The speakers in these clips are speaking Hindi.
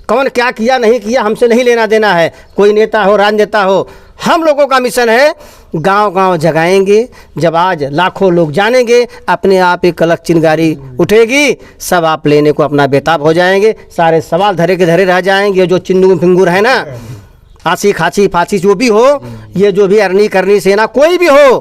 कौन क्या किया नहीं किया हमसे नहीं लेना देना है, कोई नेता हो राजनेता हो। हम लोगों का मिशन है गांव-गांव जगाएंगे। जब आज लाखों लोग जानेंगे, अपने आप एक अलग चिंगारी उठेगी, सब आप लेने को अपना बेताब हो जाएंगे। सारे सवाल धरे के धरे रह जाएंगे। जो चिंदू फिंगूर है ना, आंसी खांसी फांसी जो भी हो, ये जो भी अरनी करनी सेना कोई भी हो,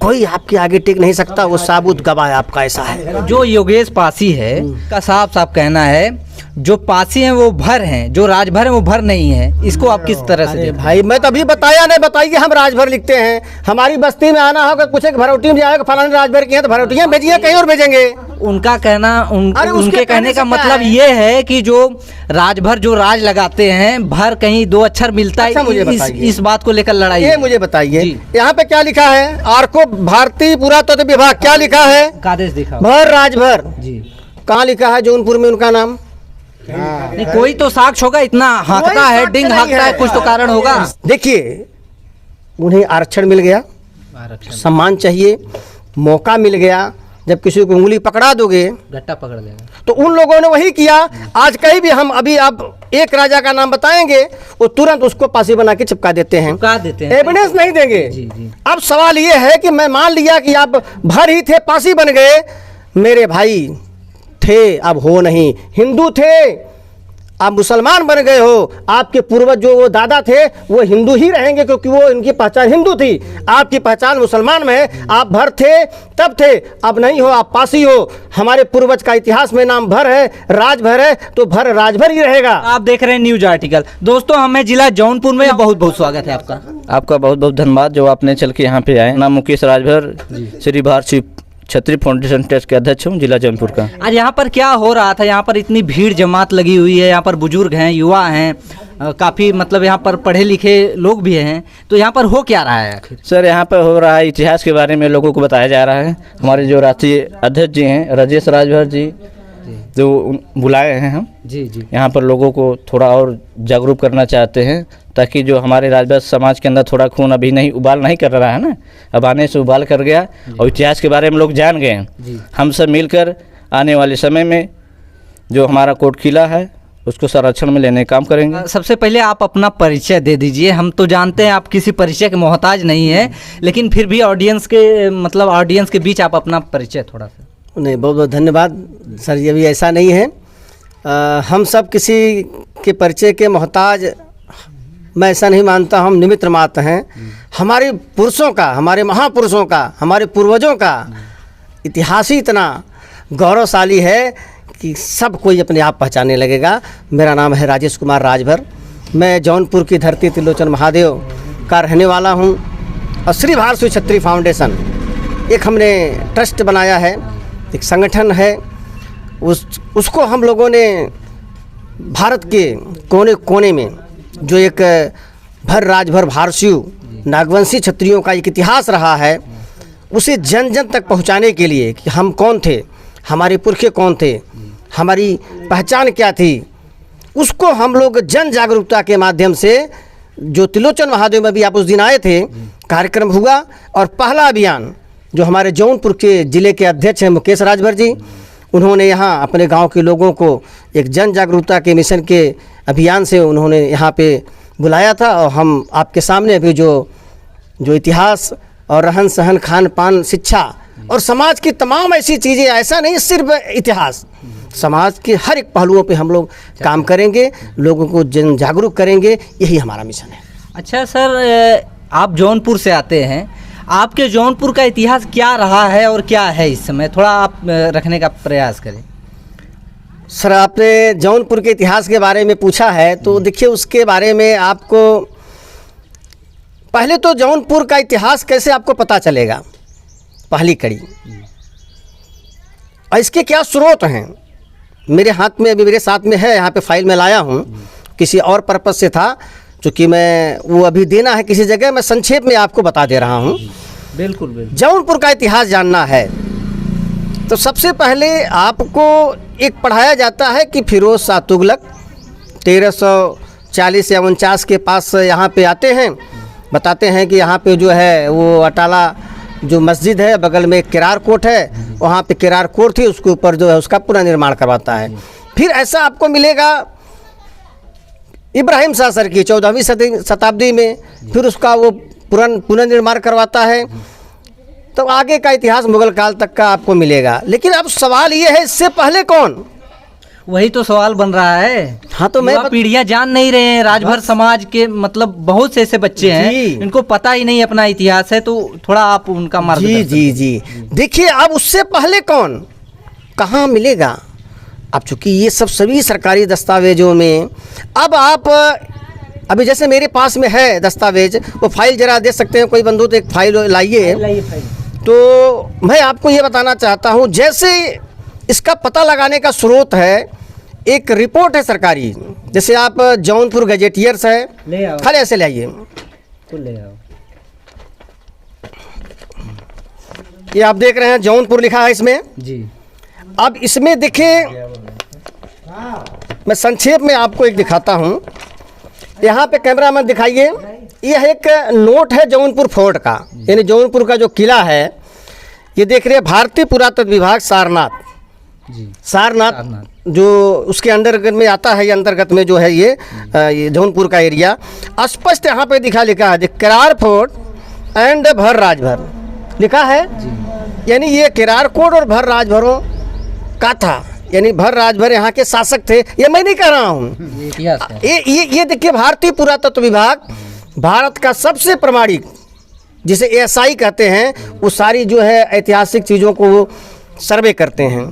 कोई आपके आगे टिक नहीं सकता। वो साबुत गवाह आपका ऐसा है। जो योगेश पासी है का साफ साफ कहना है जो पासी हैं वो भर हैं, जो राजभर हैं वो भर नहीं है। इसको आप किस तरह से देखते हैं? भाई मैं तो अभी बताया नहीं, बताइए हम राजभर लिखते हैं। हमारी बस्ती में आना होगा, पूछे भरौटी में जाएगा फलाने राजभर की है तो भरौटियाँ भेजिए, कहीं और भेजेंगे। उनका कहना उनके कहने का मतलब ये है कि जो राजभर जो राज लगाते हैं, भर कहीं दो अक्षर मिलता है। मुझे इस बात को लेकर लड़ाई ये मुझे बताइए, यहाँ पे क्या लिखा है? आर्को भारतीय पुरातत्व विभाग क्या लिखा है? आदेश दिखा भर राजभर जी। कहाँ लिखा है? जौनपुर में उनका नाम नहीं, कोई तो साक्ष्य होगा। इतना हाँकता है, डिंग हाँकता है, कुछ तो कारण होगा। देखिए, उन्हें आरक्षण मिल गया, सम्मान चाहिए, मौका मिल गया। जब किसी को उंगली पकड़ा दोगे, गट्टा पकड़ लेगा। तो उन लोगों ने वही किया। आज कहीं भी हम अभी आप एक राजा का नाम बताएंगे, वो तुरंत उसको पासी बना के चिपका देते हैं, एविडेंस नहीं देंगे। जी। अब सवाल ये है कि मैं मान लिया कि आप भर ही थे, पासी बन गए, मेरे भाई थे अब हो नहीं, हिंदू थे आप मुसलमान बन गए हो। आपके पूर्वज जो वो दादा थे वो हिंदू ही रहेंगे, क्योंकि वो इनकी पहचान हिंदू थी, आपकी पहचान मुसलमान में है। आप भर थे तब थे, अब नहीं हो, आप पासी हो। हमारे पूर्वज का इतिहास में नाम भर है, राजभर है, तो भर राजभर ही रहेगा। आप देख रहे हैं न्यूज आर्टिकल। दोस्तों, हमें जिला जौनपुर में बहुत बहुत स्वागत है आपका। आपका बहुत बहुत धन्यवाद जो आपने चल के यहाँ पे आए। नाम मुकेश राजभर, श्री भारती क्षत्रिय फाउंडेशन ट्रस्ट के अध्यक्ष हूँ, जिला जौनपुर का। आज यहाँ पर क्या हो रहा था? यहाँ पर इतनी भीड़ जमात लगी हुई है, यहाँ पर बुजुर्ग हैं, युवा हैं, काफ़ी मतलब यहाँ पर पढ़े लिखे लोग भी हैं, तो यहाँ पर हो क्या रहा है आखिर? सर, यहाँ पर हो रहा है इतिहास के बारे में लोगों को बताया जा रहा है। हमारे जो राष्ट्रीय अध्यक्ष जी हैं राजेश राजभर जी, जो बुलाए हैं हम जी यहाँ पर लोगों को थोड़ा और जागरूक करना चाहते हैं, ताकि जो हमारे राजभर समाज के अंदर थोड़ा खून अभी नहीं उबाल नहीं कर रहा है ना, अब आने से उबाल कर गया और इतिहास के बारे में लोग जान गए हैं। हम सब मिलकर आने वाले समय में जो हमारा कोट किला है उसको संरक्षण में लेने का काम करेंगे। सबसे पहले आप अपना परिचय दे दीजिए। हम तो जानते हैं आप किसी परिचय के मोहताज नहीं है, लेकिन फिर भी ऑडियंस के बीच आप अपना परिचय थोड़ा सा। नहीं, बहुत बहुत धन्यवाद सर, ये भी ऐसा नहीं है। हम सब किसी के परिचय के मोहताज, मैं ऐसा नहीं मानता। हम निमित्त मात्र हैं। हमारे पुरुषों का, हमारे महापुरुषों का, हमारे पूर्वजों का इतिहास ही इतना गौरवशाली है कि सब कोई अपने आप पहचानने लगेगा। मेरा नाम है राजेश कुमार राजभर। मैं जौनपुर की धरती त्रिलोचन महादेव का रहने वाला हूँ। और श्री भारती क्षत्रिय फाउंडेशन एक हमने ट्रस्ट बनाया है, एक संगठन है। उसको हम लोगों ने भारत के कोने कोने में जो एक भर राजभर भारसियों नागवंशी क्षत्रियों का एक इतिहास रहा है, उसे जन जन तक पहुंचाने के लिए कि हम कौन थे, हमारे पुरखे कौन थे, हमारी पहचान क्या थी, उसको हम लोग जन जागरूकता के माध्यम से, जो त्रिलोचन महादेव में भी आप उस दिन आए थे, कार्यक्रम हुआ। और पहला अभियान जो हमारे जौनपुर के ज़िले के अध्यक्ष हैं मुकेश राजभर जी, उन्होंने यहाँ अपने गांव के लोगों को एक जन जागरूकता के मिशन के अभियान से उन्होंने यहाँ पे बुलाया था। और हम आपके सामने अभी जो इतिहास और रहन सहन, खान पान, शिक्षा और समाज की तमाम ऐसी चीज़ें, ऐसा नहीं सिर्फ इतिहास, समाज के हर एक पहलुओं पे हम लोग काम करेंगे, लोगों को जन जागरूक करेंगे, यही हमारा मिशन है। अच्छा सर, आप जौनपुर से आते हैं, आपके जौनपुर का इतिहास क्या रहा है और क्या है इस समय, थोड़ा आप रखने का प्रयास करें। सर, आपने जौनपुर के इतिहास के बारे में पूछा है, तो देखिए उसके बारे में आपको पहले तो जौनपुर का इतिहास कैसे आपको पता चलेगा, पहली कड़ी। और इसके क्या स्रोत हैं, मेरे हाथ में अभी मेरे साथ में है, यहाँ पे फाइल में लाया हूँ, किसी और पर्पज़ से था, चूँकि मैं वो अभी देना है किसी जगह, मैं संक्षेप में आपको बता दे रहा हूँ। बिल्कुल। जौनपुर का इतिहास जानना है तो सबसे पहले आपको एक पढ़ाया जाता है कि फिरोज शाह तुगलक 1340 या 49 के पास यहाँ पे आते हैं, बताते हैं कि यहाँ पे जो है वो अटाला जो मस्जिद है, बगल में किरार कोट है, वहाँ पे किरार कोट थी, उसके ऊपर जो है उसका पुनर्निर्माण करवाता है। फिर ऐसा आपको मिलेगा इब्राहिम शाह सरकी 14वीं शताब्दी में, फिर उसका वो पुनर्निर्माण करवाता है। तो आगे का इतिहास मुगल काल तक का आपको मिलेगा। लेकिन अब सवाल ये है, इससे पहले कौन? वही तो सवाल बन रहा है। हाँ, तो मैं पीढ़ियां जान नहीं रहे हैं। राजभर समाज के मतलब बहुत से ऐसे बच्चे हैं, इनको पता ही नहीं अपना इतिहास है, तो थोड़ा आप उनका मार्गदर्शन। जी देखिए, अब उससे पहले कौन, कहाँ मिलेगा? अब चूंकि ये सब सभी सरकारी दस्तावेजों में, अब आप अभी जैसे मेरे पास में है दस्तावेज, वो फाइल जरा दे सकते हैं कोई बंधु, तो एक फाइल लाइए। तो मैं आपको ये बताना चाहता हूँ, जैसे इसका पता लगाने का स्रोत है, एक रिपोर्ट है सरकारी, जैसे आप जौनपुर गजेटियर्स है, खाली ऐसे ले आइए, ये आप देख रहे हैं जौनपुर लिखा है इसमें जी। अब इसमें देखें, मैं संक्षेप में आपको एक दिखाता हूँ, यहाँ पे कैमरा में दिखाइए। यह एक नोट है जौनपुर फोर्ट का, यानी जौनपुर का जो किला है, ये देख रहे हैं भारतीय पुरातत्व विभाग सारनाथ जी। सारनाथ जो उसके अंतर्गत में आता है, ये अंतर्गत में जो है ये जौनपुर का एरिया स्पष्ट यहाँ पे लिखा है द किरार फोर्ट एंड भर राजभर लिखा है। यानी ये किरार कोट और भर राजभरों का था, यानी भर राजभर यहाँ के शासक थे। ये मैं नहीं कह रहा हूँ, ये देखिए, भारतीय पुरातत्व विभाग भारत का सबसे प्रमाणिक, जिसे ASI कहते हैं, वो सारी जो है ऐतिहासिक चीज़ों को वो सर्वे करते हैं।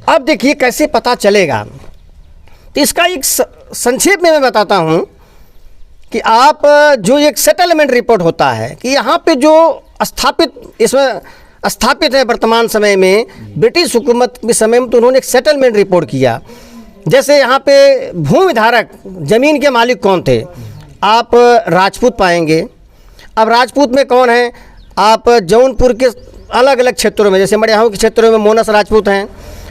अब देखिए कैसे पता चलेगा, तो इसका एक संक्षेप में मैं बताता हूँ कि आप जो एक सेटलमेंट रिपोर्ट होता है कि यहाँ पे जो इसमें स्थापित है वर्तमान समय में, ब्रिटिश हुकूमत के समय में, तो उन्होंने एक सेटलमेंट रिपोर्ट किया। जैसे यहाँ पे भूमि धारक, ज़मीन के मालिक कौन थे, आप राजपूत पाएंगे। अब राजपूत में कौन है, आप जौनपुर के अलग अलग क्षेत्रों में, जैसे मड़ियाहू के क्षेत्रों में मोनस राजपूत हैं,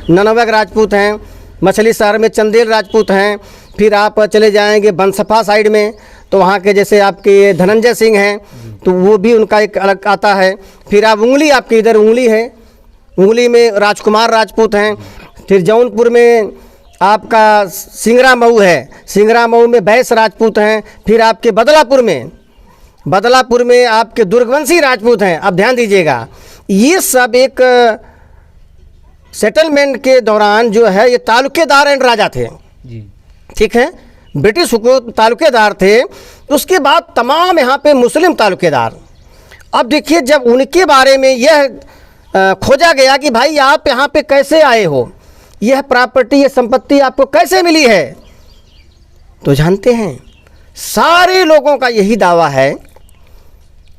ननवग राजपूत हैं, मछली शहर में चंदेल राजपूत हैं। फिर आप चले जाएंगे बनसफा साइड में, तो वहाँ के जैसे आपके धनंजय सिंह हैं, तो वो भी उनका एक अलग आता है। फिर आप उंगली, आपके इधर उंगली है, उंगली में राजकुमार राजपूत हैं। फिर जौनपुर में आपका सिंगरा मऊ है, सिंगरा मऊ में बैस राजपूत हैं। फिर आपके बदलापुर में आपके दुर्गवंशी राजपूत हैं। अब ध्यान दीजिएगा, ये सब एक सेटलमेंट के दौरान जो है ये तालुकेदार एंड राजा थे जी। ठीक है, ब्रिटिश हुकूमत तालुकेदार थे, उसके बाद तमाम यहाँ पे मुस्लिम तालुकेदार। अब देखिए, जब उनके बारे में यह खोजा गया कि भाई आप यहाँ पे कैसे आए हो, यह प्रॉपर्टी, यह संपत्ति आपको कैसे मिली है, तो जानते हैं सारे लोगों का यही दावा है,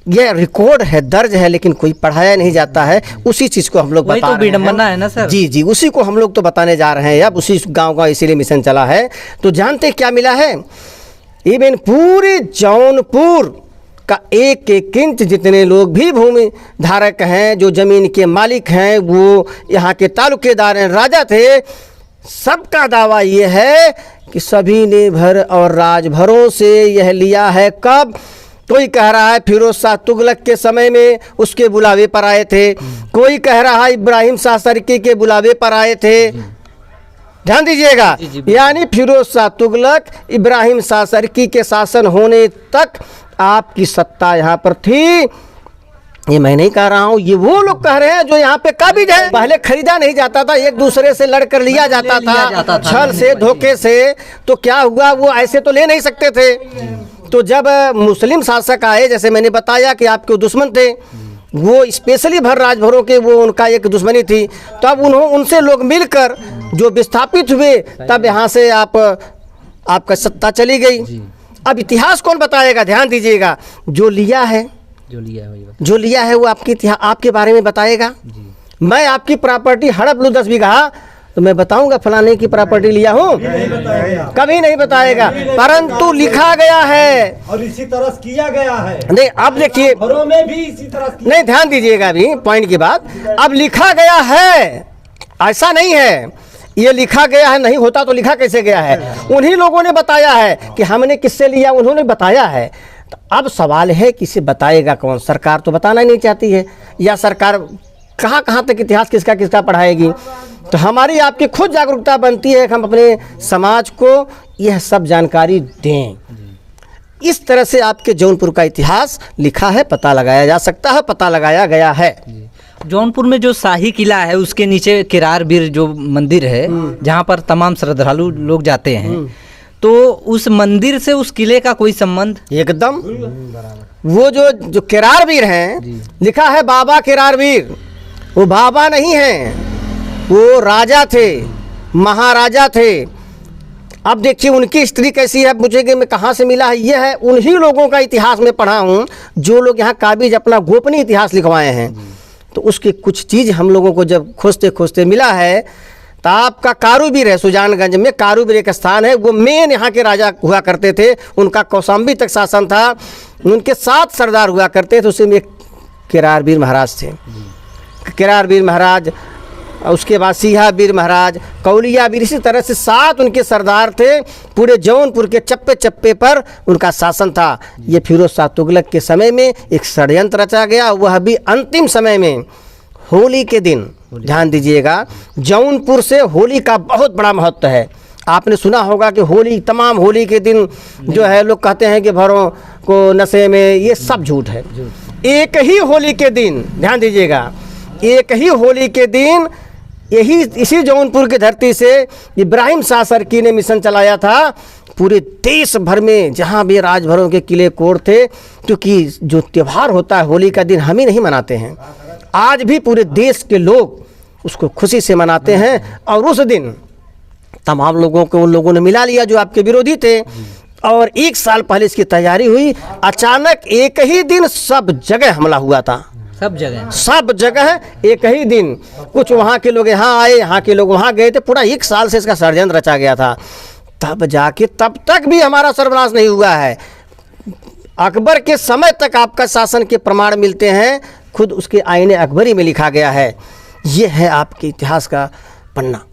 यह रिकॉर्ड है, दर्ज है, लेकिन कोई पढ़ाया नहीं जाता है। उसी चीज़ को हम लोग बता रहे हैं। है ना सर? जी, उसी को हम लोग तो बताने जा रहे हैं। अब उसी गांव का इसीलिए मिशन चला है। तो जानते क्या मिला है, इवन पूरे जौनपुर का एक एक इंच जितने लोग भी भूमि धारक हैं, जो ज़मीन के मालिक हैं, वो यहाँ के तालुकेदार हैं, राजा थे, सबका दावा ये है कि सभी ने भर और राजभरों से यह लिया है। कब? कोई कह रहा है फिरोज शाह तुगलक के समय में उसके बुलावे पर आए थे, कोई कह रहा है इब्राहिम शाह सरकी के बुलावे पर आए थे। ध्यान दीजिएगा, यानी फिरोज शाह तुगलक, इब्राहिम शाह सरकी के शासन होने तक आपकी सत्ता यहाँ पर थी। ये मैं नहीं कह रहा हूँ, ये वो लोग कह रहे हैं जो यहाँ पे काबिज है। पहले खरीदा नहीं जाता था, एक दूसरे से लड़कर लिया जाता था, छल से, धोखे से। तो क्या हुआ, वो ऐसे तो ले नहीं सकते थे। तो जब मुस्लिम शासक आए, जैसे मैंने बताया कि आपके दुश्मन थे, वो स्पेशली भर राजभरों के, वो उनका एक दुश्मनी थी। तब उनसे लोग मिलकर जो विस्थापित हुए, तब यहाँ से आपका सत्ता चली गई। अब इतिहास कौन बताएगा? ध्यान दीजिएगा, जो लिया है वो आपके बारे में बताएगा। मैं आपकी प्रॉपर्टी हड़प लूँ 10 बीघा, तो मैं बताऊंगा फलाने की प्रॉपर्टी लिया हूँ? कभी नहीं बताएगा। परंतु लिखा गया है और इसी तरह किया गया है। नहीं, अब देखिए, घरों में भी इसी तरह नहीं, ध्यान दीजिएगा अभी पॉइंट की बात। अब लिखा गया है, ऐसा नहीं है ये लिखा गया है, नहीं होता तो लिखा कैसे गया है? उन्हीं लोगों ने बताया है कि हमने किससे लिया, उन्होंने बताया है। तो अब सवाल है किसे बताएगा कौन? सरकार तो बताना ही नहीं चाहती है, या सरकार कहाँ तक इतिहास किसका पढ़ाएगी? तो हमारी आपकी खुद जागरूकता बनती है कि हम अपने समाज को यह सब जानकारी दें। इस तरह से आपके जौनपुर का इतिहास लिखा है, पता लगाया जा सकता है, पता लगाया गया है। जौनपुर में जो शाही किला है उसके नीचे किरार बीर जो मंदिर है जहाँ पर तमाम श्रद्धालु लोग जाते हैं, तो उस मंदिर से उस किले का कोई संबंध? एकदम। वो जो किरार वीर हैं, लिखा है बाबा किरार वीर, वो बाबा नहीं हैं, वो राजा थे, महाराजा थे। अब देखिए उनकी स्त्री कैसी है, मुझे कि मैं कहाँ से मिला है, ये है उन्हीं लोगों का इतिहास में पढ़ा हूँ जो लोग यहाँ काबिज अपना गोपनीय इतिहास लिखवाए हैं। तो उसकी कुछ चीज़ हम लोगों को जब खोजते खोजते मिला है, तो आपका कारूबीर है, सुजानगंज में कारूबीर एक स्थान है, वो मेन यहाँ के राजा हुआ करते थे, उनका कौशाम्बी तक शासन था, उनके 7 सरदार हुआ करते थे, उसमें एक किरारवीर महाराज थे। किरारवीर महाराज, उसके बाद सिंहावीर महाराज, कौलियावीर, इसी तरह से 7 उनके सरदार थे। पूरे जौनपुर के चप्पे चप्पे पर उनका शासन था। ये फिरोज शाह तुगलक के समय में एक षड्यंत्र रचा गया, वह भी अंतिम समय में होली के दिन। ध्यान दीजिएगा, जौनपुर से होली का बहुत बड़ा महत्व है। आपने सुना होगा कि होली, तमाम होली के दिन जो है लोग कहते हैं कि भरों को नशे में, ये सब झूठ है। एक ही होली के दिन, ध्यान दीजिएगा, एक ही होली के दिन यही इसी जौनपुर की धरती से इब्राहिम शाह सरकी ने मिशन चलाया था। पूरे देश भर में जहाँ भी राजभरों के किले कोर थे, क्योंकि जो त्यौहार होता है होली का दिन हम ही नहीं मनाते हैं, आज भी पूरे देश के लोग उसको खुशी से मनाते हैं। और उस दिन तमाम लोगों को उन लोगों ने मिला लिया जो आपके विरोधी थे, और 1 साल पहले इसकी तैयारी हुई। अचानक एक ही दिन सब जगह हमला हुआ था, सब जगह एक ही दिन। कुछ वहाँ के लोग यहाँ आए, यहाँ के लोग वहाँ गए थे, पूरा 1 साल से इसका षड्यंत्र रचा गया था। तब जाके, तब तक भी हमारा सर्वनाश नहीं हुआ है। अकबर के समय तक आपका शासन के प्रमाण मिलते हैं, खुद उसके आईने अकबरी में लिखा गया है। ये है आपके इतिहास का पन्ना।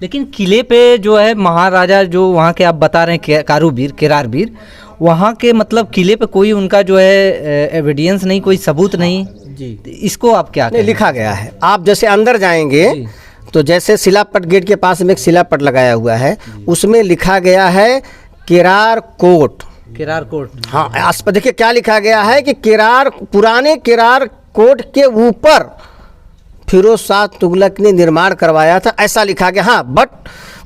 लेकिन किले पे जो है महाराजा जो वहाँ के आप बता रहे हैं कारूबीर, किरारवीर, वहाँ के मतलब किले पे कोई उनका जो है एविडेंस नहीं, कोई सबूत नहीं जी, इसको आप क्या कहें? लिखा गया है। आप जैसे अंदर जाएंगे तो जैसे शिलापट गेट के पास में एक शिलापट लगाया हुआ है, उसमें लिखा गया है किरार कोट। किरार कोट, हाँ, आस पर देखिए क्या लिखा गया है कि किरार, पुराने किरार कोट के ऊपर फिरोज शाह तुगलक ने निर्माण करवाया था, ऐसा लिखा गया। हाँ, बट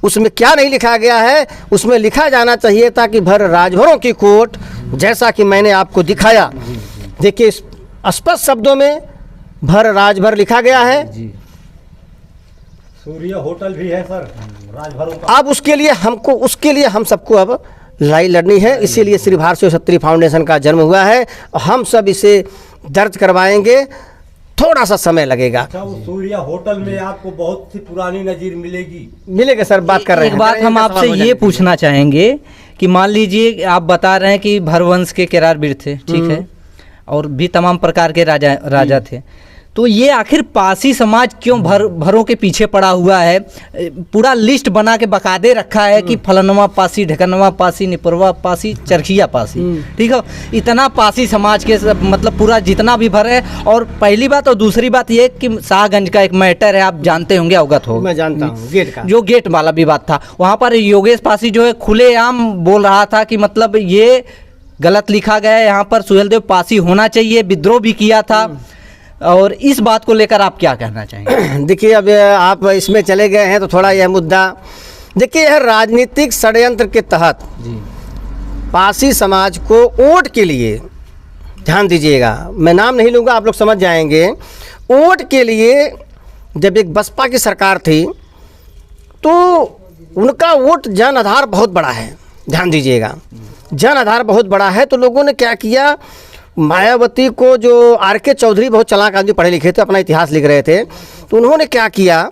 उसमें क्या नहीं लिखा गया है, उसमें लिखा जाना चाहिए था कि भर राजभरों की कोट, जैसा कि मैंने आपको दिखाया। देखिए स्पष्ट शब्दों में भर राजभर लिखा गया है। सूर्य होटल भी है सर राजभरों का। अब उसके लिए हम सबको अब लड़ाई लड़नी है, इसीलिए श्री भारती क्षत्रिय फाउंडेशन का जन्म हुआ है। हम सब इसे दर्ज करवाएंगे, थोड़ा सा समय लगेगा। अच्छा, वो सूर्य होटल में आपको बहुत सी पुरानी नजीर मिलेगा सर, बात कर रहे हैं। एक बात हम आपसे ये पूछना चाहेंगे कि मान लीजिए आप बता रहे हैं कि भरवंश के किरारवीर थे, ठीक है, और भी तमाम प्रकार के राजा थे, तो ये आखिर पासी समाज क्यों भरों के पीछे पड़ा हुआ है? पूरा लिस्ट बना के बकायदे रखा है कि फलनवा पासी, ढकनवा पासी, निपरवा पासी, चरखिया पासी, ठीक है। इतना पासी समाज के मतलब पूरा जितना भी भर है। और पहली बात, और दूसरी बात ये कि शाहगंज का एक मैटर है, आप जानते होंगे, अवगत हो। मैं जानता हूँ, गेट का जो गेट वाला विवाद था, वहाँ पर योगेश पासी जो है खुलेआम बोल रहा था कि मतलब ये गलत लिखा गया है, यहाँ पर सुहेलदेव पासी होना चाहिए, विद्रोह भी किया था। और इस बात को लेकर आप क्या कहना चाहेंगे? देखिए, अब आप इसमें चले गए हैं तो थोड़ा यह मुद्दा, देखिए यह राजनीतिक षड्यंत्र के तहत पासी समाज को वोट के लिए, ध्यान दीजिएगा, मैं नाम नहीं लूँगा, आप लोग समझ जाएंगे, वोट के लिए जब एक बसपा की सरकार थी तो उनका वोट जन आधार बहुत बड़ा है। ध्यान दीजिएगा, जन आधार बहुत बड़ा है। तो लोगों ने क्या किया, मायावती को, जो आर.के. चौधरी बहुत चालाक आदमी, पढ़े लिखे थे, अपना इतिहास लिख रहे थे, तो उन्होंने क्या किया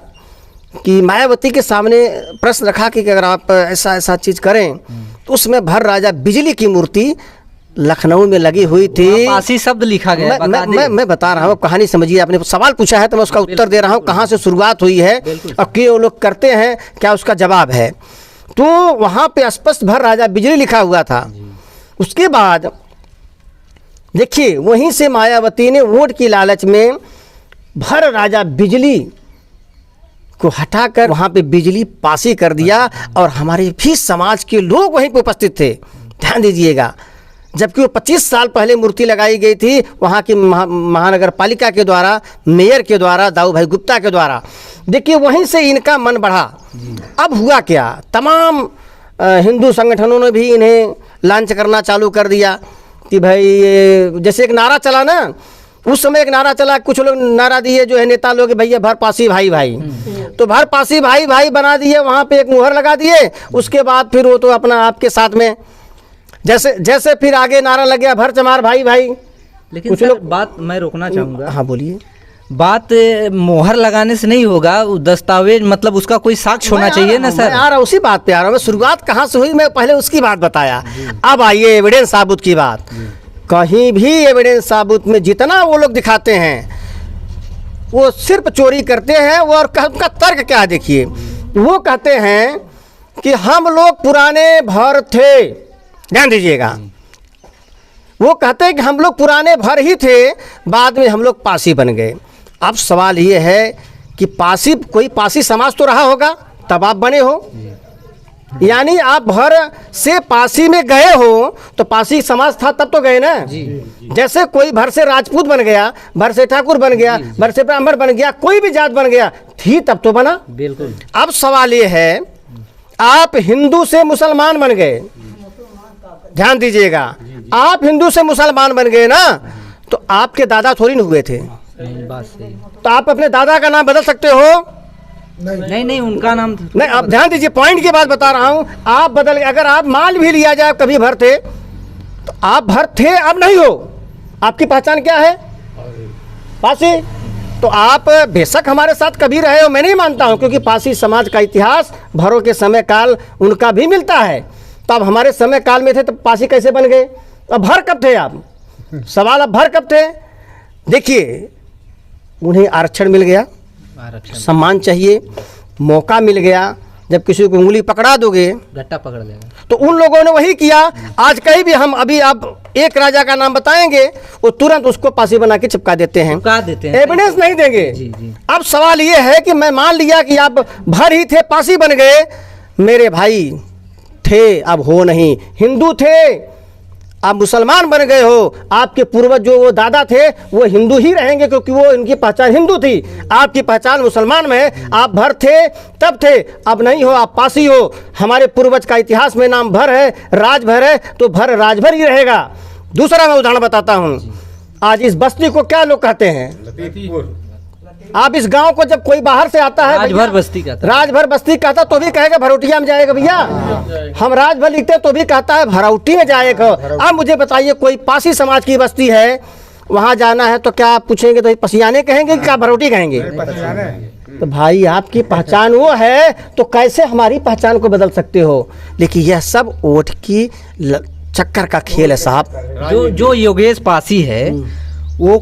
कि मायावती के सामने प्रश्न रखा कि अगर आप ऐसा चीज़ करें तो उसमें भर राजा बिजली की मूर्ति लखनऊ में लगी हुई थी। पासी शब्द लिखा गया। मैं बता रहा हूँ, कहानी समझिए। आपने सवाल पूछा है तो मैं उसका उत्तर दे रहा हूँ, कहाँ से शुरुआत हुई है और क्यों लोग करते हैं, क्या उसका जवाब है। तो वहाँ पे स्पष्ट भर राजा बिजली लिखा हुआ था। उसके बाद देखिए, वहीं से मायावती ने वोट की लालच में भर राजा बिजली को हटाकर वहाँ पे बिजली पासी कर दिया और हमारे भी समाज के लोग वहीं पे उपस्थित थे। ध्यान दीजिएगा, जबकि वो 25 साल पहले मूर्ति लगाई गई थी वहाँ की महानगर पालिका के द्वारा, मेयर के द्वारा, दाऊ भाई गुप्ता के द्वारा। देखिए वहीं से इनका मन बढ़ा। अब हुआ क्या, तमाम हिंदू संगठनों ने भी इन्हें लॉन्च करना चालू कर दिया कि भाई ये जैसे एक नारा चला ना, उस समय एक नारा चला, कुछ लोग नारा दिए जो है नेता लोग, भैया भरपासी भाई भाई, तो भरपासी भाई भाई बना दिए, वहाँ पे एक मुहर लगा दिए। उसके बाद फिर वो तो अपना आपके साथ में जैसे जैसे फिर आगे नारा लग गया भर चमार भाई भाई। लेकिन कुछ सर, लोग बात मैं रोकना चाहूँगा। हाँ बोलिए। बात मोहर लगाने से नहीं होगा, वो दस्तावेज मतलब उसका कोई साक्ष्य होना चाहिए ना सर। मैं आ रहा उसी बात पे आ रहा हूँ। मैं शुरुआत कहाँ से हुई, मैं पहले उसकी बात बताया। अब आइए एविडेंस साबुत की बात। कहीं भी एविडेंस साबुत में जितना वो लोग दिखाते हैं वो सिर्फ चोरी करते हैं। वो और उनका तर्क क्या है देखिए, वो कहते हैं कि हम लोग पुराने भर थे। ध्यान दीजिएगा, वो कहते हैं कि हम लोग पुराने भर ही थे, बाद में हम लोग पासी बन गए। अब सवाल ये है कि पासी, कोई पासी समाज तो रहा होगा तब आप बने हो, यानी आप भर से पासी में गए हो तो पासी समाज था तब तो गए ना। जैसे कोई भर से राजपूत बन गया, भर से ठाकुर बन गया, भर से ब्राह्मण बन गया, कोई भी जात बन गया थी तब तो बना। बिल्कुल। अब सवाल ये है, आप हिंदू से मुसलमान बन गए, ध्यान दीजिएगा, आप हिंदू से मुसलमान बन गए ना, तो आपके दादा थोड़ी न हुए थे। बात सही। तो आप अपने दादा का नाम बदल सकते हो? नहीं, उनका नाम नहीं, अब ध्यान दीजिए, पॉइंट की बात बता रहा हूँ। आप बदल, अगर आप मान भी लिया जाए कभी भर थे, तो आप भर थे, अब नहीं हो। आपकी पहचान क्या है? पासी। तो आप बेशक हमारे साथ कभी रहे हो, मैं नहीं मानता हूँ, क्योंकि पासी समाज का इतिहास भरों के समय काल उनका भी मिलता है। तो अब हमारे समय काल में थे तो पासी कैसे बन गए? अब भर कब थे आप? सवाल अब भर कब थे? देखिए, उन्हें आरक्षण मिल गया, सम्मान चाहिए, मौका मिल गया। जब किसी को उंगली पकड़ा दोगे गट्टा पकड़ लेगा, तो उन लोगों ने वही किया। आज कहीं भी हम अभी आप एक राजा का नाम बताएंगे, वो तुरंत उसको पासी बना के चिपका देते हैं, एविडेंस नहीं देंगे। जी, जी। अब सवाल ये है कि मैं मान लिया कि आप भर ही थे, पासी बन गए, मेरे भाई थे अब हो नहीं, हिंदू थे आप मुसलमान बन गए हो, आपके पूर्वज जो वो दादा थे वो हिंदू ही रहेंगे, क्योंकि वो इनकी पहचान हिंदू थी, आपकी पहचान मुसलमान में है। आप भर थे तब थे, अब नहीं हो, आप पासी हो। हमारे पूर्वज का इतिहास में नाम भर है, राजभर है, तो भर राजभर ही रहेगा। दूसरा मैं उदाहरण बताता हूँ। आज इस बस्ती को क्या लोग कहते हैं? आप इस गांव को जब कोई बाहर से आता है, राजभर बस्ती कहता है, राजभर बस्ती कहता तो भी कहेगा भरौटिया में जाएगा भैया। हम राजभर लिखते तो भी कहता है भरौटी में जाएगा। अब मुझे बताइए, कोई पासी समाज की बस्ती है, वहां जाना है तो क्या आप पूछेंगे तो पसियाने कहेंगे कि क्या भरौटी कहेंगे? तो भाई आपकी पहचान वो है, तो कैसे हमारी पहचान को बदल सकते हो? लेकिन यह सब वोट की चक्कर का खेल है साहब। जो योगेश पासी है वो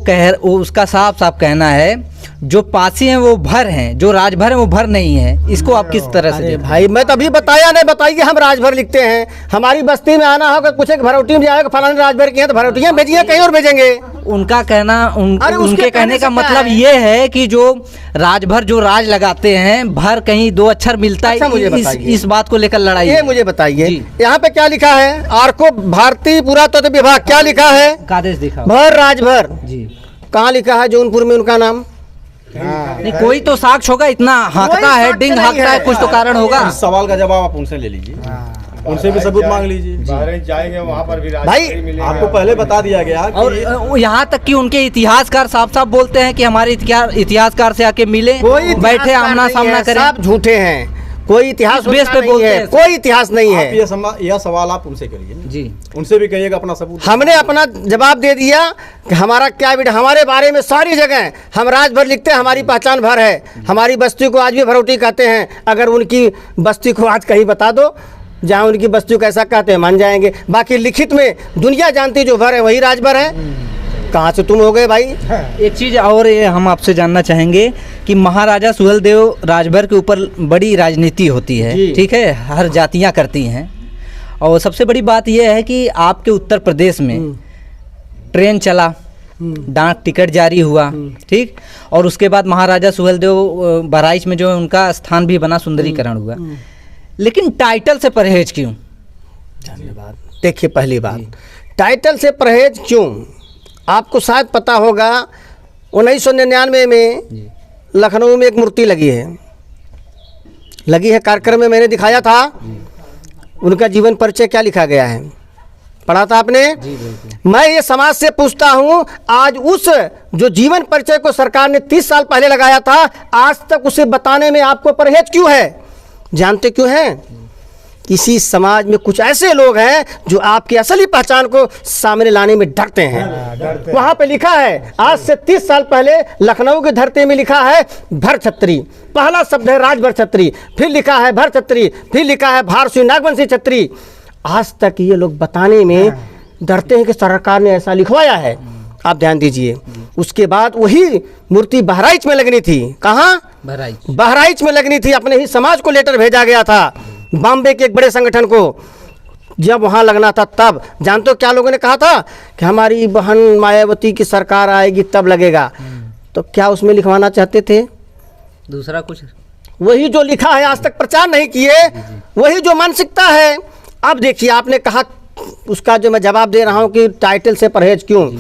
उसका साफ साफ कहना है, जो पासी हैं वो भर हैं, जो राजभर हैं वो भर नहीं है। इसको आप किस तरह से? भाई मैं तभी बताया नहीं, बताइए हम राजभर लिखते हैं। हमारी बस्ती में आना होगा, पूछे भरौटी में जाएगा, फलाने राजभर की है तो भरौटियाँ भेजिए, कहीं और भेजेंगे। उनका कहना उनके कहने का मतलब ये है कि जो राजभर जो राज लगाते हैं, भर कहीं दो अक्षर मिलता है। मुझे इस बात को लेकर लड़ाई ये मुझे बताइए, यहाँ पे क्या लिखा है? आर्को भारतीय पुरातत्व विभाग क्या लिखा है? आदेश दिखा भर राजभर जी, कहाँ लिखा है? जौनपुर में उनका नाम नहीं, कोई तो साक्ष्य होगा। इतना हाँकता है, डिंग हाँकता है, कुछ तो कारण होगा। इस सवाल का जवाब आप उनसे ले लीजिए, उनसे भी सबूत मांग लीजिए। जाएंगे वहाँ पर भी भाई आपको पहले बता दिया गया और यहाँ तक कि उनके इतिहासकार साफ साफ बोलते हैं कि हमारे इतिहासकार से आके मिले, बैठे, आमना सामना करें। सब झूठे हैं, कोई इतिहास बेस पे बोलते हैं, कोई इतिहास नहीं है। यह सवाल आप उनसे करिए जी, उनसे भी कहिएगा अपना सबूत। हमने अपना जवाब दे दिया कि हमारा क्या हमारे बारे में सारी जगह हम राजभर लिखते हैं, हमारी पहचान भर है। हमारी बस्ती को आज भी भरौटी कहते हैं। अगर उनकी बस्ती को आज कहीं बता दो जहाँ उनकी बस्ती को ऐसा कहते हैं, मान जाएंगे। बाकी लिखित में दुनिया जानती जो भर है वही राजभर है। कहाँ से तुम हो गए भाई? एक चीज़ और हम आपसे जानना चाहेंगे कि महाराजा सुहेलदेव राजभर के ऊपर बड़ी राजनीति होती है, ठीक है, हर जातियां करती हैं। और सबसे बड़ी बात यह है कि आपके उत्तर प्रदेश में ट्रेन चला, डाक टिकट जारी हुआ, ठीक, और उसके बाद महाराजा सुहेलदेव बहराइच में जो है उनका स्थान भी बना, सुंदरीकरण हुआ। लेकिन टाइटल से परहेज क्यों? धन्यवाद। देखिए, पहली बात, टाइटल से परहेज क्यों? आपको शायद पता होगा 1999 में लखनऊ में एक मूर्ति लगी है कार्यक्रम में मैंने दिखाया था। उनका जीवन परिचय क्या लिखा गया है, पढ़ा था आपने? मैं ये समाज से पूछता हूँ, आज उस जो जीवन परिचय को सरकार ने 30 साल पहले लगाया था, आज तक उसे बताने में आपको परहेज क्यों है? जानते क्यों है? किसी समाज में कुछ ऐसे लोग हैं जो आपकी असली पहचान को सामने लाने में डरते हैं। वहाँ पे लिखा है, आज से 30 साल पहले लखनऊ की धरती में लिखा है भर छत्री, पहला शब्द है राजभर छत्री, फिर लिखा है भर छत्री, फिर लिखा है भारसी नागवंशी छत्री। आज तक ये लोग बताने में डरते हैं कि सरकार ने ऐसा लिखवाया है। आप ध्यान दीजिए। उसके बाद वही मूर्ति बहराइच में लगनी थी। कहाँ? बहराइच में लगनी थी। अपने ही समाज को लेटर भेजा गया था, बॉम्बे के एक बड़े संगठन को। जब वहाँ लगना था तब जानते हो क्या लोगों ने कहा था कि हमारी बहन मायावती की सरकार आएगी तब लगेगा। तो क्या उसमें लिखवाना चाहते थे? दूसरा कुछ, वही जो लिखा है, आज तक प्रचार नहीं किए, वही जो मानसिकता है। अब देखिए, आपने कहा, उसका जो मैं जवाब दे रहा हूँ कि टाइटल से परहेज क्यों,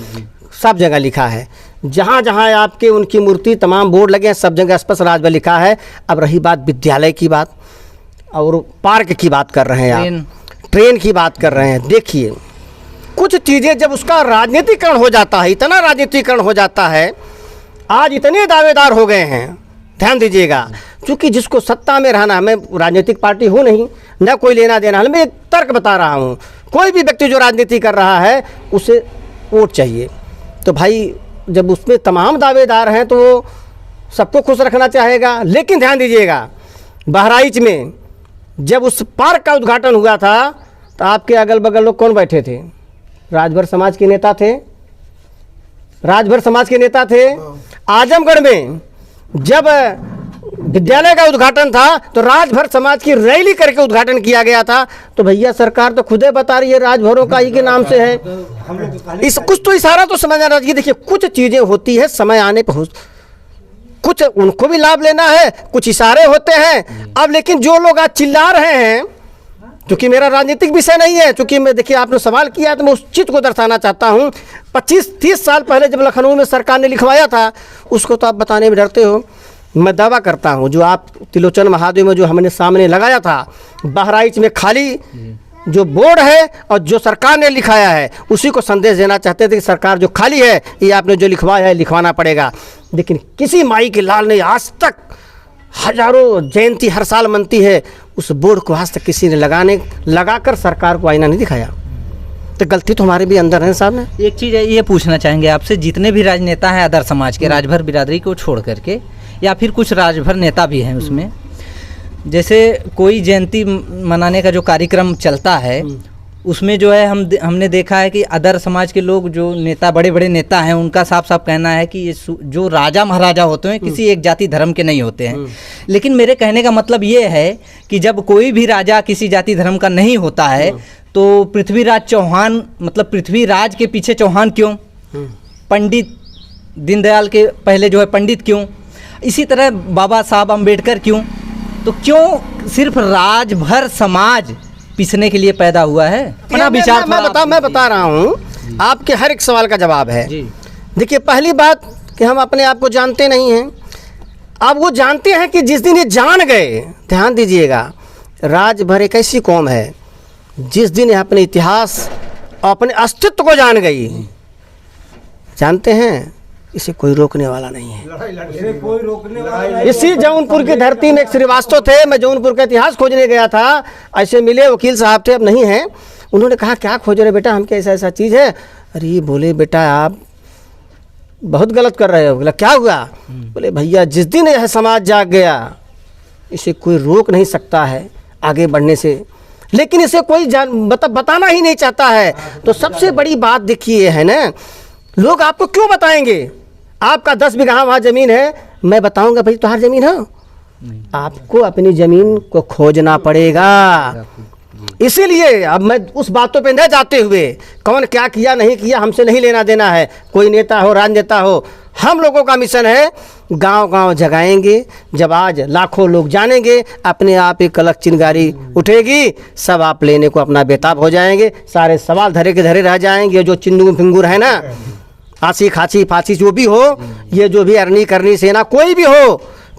सब जगह लिखा है। जहाँ जहाँ आपके उनकी मूर्ति तमाम बोर्ड लगे हैं, सब जगह स्पष्ट राजभर लिखा है। अब रही बात विद्यालय की बात और पार्क की बात कर रहे हैं आप, ट्रेन की बात कर रहे हैं। देखिए, कुछ चीज़ें जब उसका राजनीतिकरण हो जाता है, इतना राजनीतिकरण हो जाता है, आज इतने दावेदार हो गए हैं, ध्यान दीजिएगा। क्योंकि जिसको सत्ता में रहना, मैं राजनीतिक पार्टी हूँ नहीं, न कोई लेना देना, मैं एक तर्क बता रहा हूँ। कोई भी व्यक्ति जो राजनीति कर रहा है उसे वोट चाहिए। तो भाई जब उसमें तमाम दावेदार हैं तो वो सबको खुश रखना चाहेगा। लेकिन ध्यान दीजिएगा, बहराइच में जब उस पार्क का उद्घाटन हुआ था तो आपके अगल बगल लोग कौन बैठे थे? राजभर समाज के नेता थे, राजभर समाज के नेता थे। आजमगढ़ में जब विद्यालय का उद्घाटन था तो राजभर समाज की रैली करके उद्घाटन किया गया था। तो भैया सरकार तो खुदे बता रही है राजभरों का ही के नाम से है। इस कुछ तो इशारा तो समझ आ रहा है। देखिए, कुछ चीज़ें होती है समय आने पर, कुछ उनको भी लाभ लेना है, कुछ इशारे होते हैं। अब लेकिन जो लोग आज चिल्ला रहे हैं, क्योंकि मेरा राजनीतिक विषय नहीं है, क्योंकि मैं, देखिए आपने सवाल किया तो मैं उस चीज़ को दर्शाना चाहता हूँ। 25-30 साल पहले जब लखनऊ में सरकार ने लिखवाया था, उसको तो आप बताने में डरते हो। मैं दावा करता हूँ, जो आप त्रिलोचन महादेव में जो हमने सामने लगाया था, बहराइच में खाली जो बोर्ड है और जो सरकार ने लिखाया है, उसी को संदेश देना चाहते थे कि सरकार जो खाली है, ये आपने जो लिखवाया है लिखवाना पड़ेगा। लेकिन किसी माई के लाल ने आज तक, हजारों जयंती हर साल मनती है, उस बोर्ड को आज तक किसी ने लगाकर सरकार को आईना नहीं दिखाया। तो गलती तो हमारे भी अंदर है साहब ने। एक चीज़ ये पूछना चाहेंगे आपसे, जितने भी राजनेता हैं अदर समाज के, राजभर बिरादरी को छोड़ करके, या फिर कुछ राजभर नेता भी हैं उसमें, जैसे कोई जयंती मनाने का जो कार्यक्रम चलता है, उसमें जो है हमने देखा है कि अदर समाज के लोग, जो नेता, बड़े बड़े नेता हैं, उनका साफ साफ कहना है कि ये जो राजा महाराजा होते हैं किसी एक जाति धर्म के नहीं होते हैं। लेकिन मेरे कहने का मतलब ये है कि जब कोई भी राजा किसी जाति धर्म का नहीं होता है तो पृथ्वीराज चौहान, मतलब पृथ्वीराज के पीछे चौहान क्यों? पंडित दीनदयाल के पहले जो है पंडित क्यों? इसी तरह बाबा साहब अम्बेडकर क्यों? तो क्यों सिर्फ राजभर समाज पिसने के लिए पैदा हुआ है? अपना विचार मैं बता रहा हूँ, आपके हर एक सवाल का जवाब है। देखिए, पहली बात कि हम अपने आप को जानते नहीं हैं। अब वो जानते हैं कि जिस दिन ये जान गए, ध्यान दीजिएगा, राजभर एक ऐसी कौम है जिस दिन ये अपने इतिहास और अपने अस्तित्व को जान गई, जानते हैं, इसे कोई रोकने वाला नहीं है। कोई रोकने वाला नहीं। इसी जौनपुर की धरती में एक श्रीवास्तव थे, मैं जौनपुर का इतिहास खोजने गया था, ऐसे मिले, वकील साहब थे, अब नहीं हैं। उन्होंने कहा क्या खोज रहे बेटा, हम क्या ऐसा चीज़ है? अरे बोले बेटा आप बहुत गलत कर रहे हो। बोला क्या हुआ? बोले भैया जिस दिन यह समाज जाग गया, इसे कोई रोक नहीं सकता है आगे बढ़ने से, लेकिन इसे कोई बताना ही नहीं चाहता है। तो सबसे बड़ी बात देखिए है ना, लोग आपको क्यों बताएंगे? आपका 10 बीघा वहाँ ज़मीन है, मैं बताऊंगा भाई तुम्हारी ज़मीन है? आपको अपनी ज़मीन को खोजना पड़ेगा। इसीलिए अब मैं उस बातों पे न जाते हुए कौन क्या किया नहीं किया हमसे नहीं लेना देना है, कोई नेता हो राजनेता हो, हम लोगों का मिशन है गांव-गांव जगाएंगे। जब आज लाखों लोग जानेंगे, अपने आप एक अलग चिंगारी उठेगी, सब आप लेने को अपना बेताब हो जाएंगे, सारे सवाल धरे के धरे रह जाएंगे। जो चिंदू फिंगूर है ना, आसी खाची फाची जो भी हो, ये जो भी अरनी करनी सेना कोई भी हो,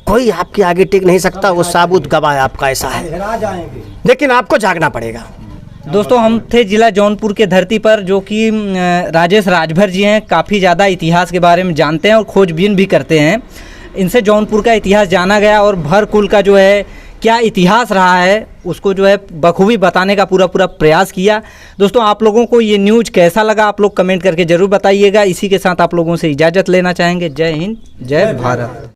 कोई आपके आगे टिक नहीं सकता, वो साबुत गवाह आपका ऐसा है। लहरा जाएंगे। लेकिन आपको जागना पड़ेगा। दोस्तों हम थे जिला जौनपुर के धरती पर, जो कि राजेश राजभर जी हैं, काफ़ी ज़्यादा इतिहास के बारे में जानते हैं और खोजबीन भी करते हैं। इनसे जौनपुर का इतिहास जाना गया और भर कुल का जो है क्या इतिहास रहा है उसको जो है बखूबी बताने का पूरा प्रयास किया। दोस्तों आप लोगों को ये न्यूज़ कैसा लगा आप लोग कमेंट करके ज़रूर बताइएगा। इसी के साथ आप लोगों से इजाज़त लेना चाहेंगे। जय हिंद, जय भारत।